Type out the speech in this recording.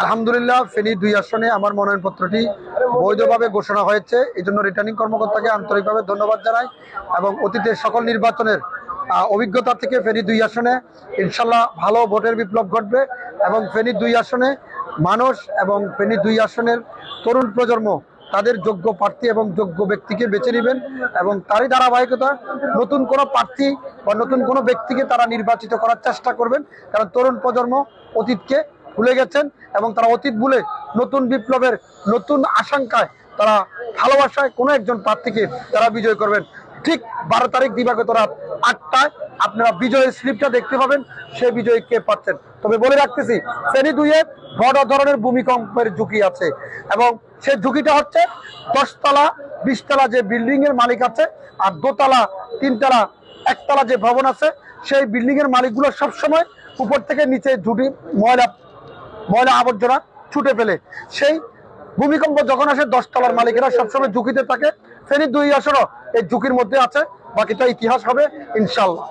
আলহামদুলিল্লাহ, ফেনী ২ আসনে আমার মনোনয়নপত্রটি বৈধভাবে ঘোষণা হয়েছে। এই জন্য রিটার্নিং কর্মকর্তাকে আন্তরিকভাবে ধন্যবাদ জানাই এবং অতীতের সকল নির্বাচনের অভিজ্ঞতা থেকে ফেনী ২ আসনে ইনশাল্লাহ ভালো ভোটের বিপ্লব ঘটবে এবং ফেনী ২ আসনে মানুষ এবং ফেনী ২ আসনের তরুণ প্রজন্ম তাদের যোগ্য প্রার্থী এবং যোগ্য ব্যক্তিকে বেছে নেবেন এবং তারই ধারাবাহিকতা নতুন কোনো প্রার্থী বা নতুন কোনো ব্যক্তিকে তারা নির্বাচিত করার চেষ্টা করবেন। কারণ তরুণ প্রজন্ম অতীতকে ভুলে গেছেন এবং তারা অতীত ভুলে নতুন বিপ্লবের নতুন আশঙ্কায় তারা ভালোবাসায় কোনো একজন প্রার্থীকে তারা বিজয় করবেন। ঠিক 12 তারিখ দিবাগত রাত 8টায় আপনারা বিজয়ের স্লিপটা দেখতে পাবেন, সেই বিজয়ী কে পাচ্ছেন। তবে বলে রাখতেছি, ফেনী 2-এ বড় ধরনের ভূমিকম্পের ঝুঁকি আছে এবং সেই ঝুঁকিটা হচ্ছে 10 তলা 20 তলা যে বিল্ডিং এর মালিক আছে আর 2 তলা 3 তলা 1 তলা যে ভবন আছে, সেই বিল্ডিং এর মালিকগুলো সবসময় উপর থেকে নিচে ঝুঁটি ময়লা আবর্জনা ছুটে ফেলে। সেই ভূমিকম্প যখন আসে 10 তলার মালিকেরা সবসময় ঝুঁকিতে থাকে। ফেনী 2 আসনও এই ঝুঁকির মধ্যে আছে, বাকিটা ইতিহাস হবে ইনশাল্লাহ।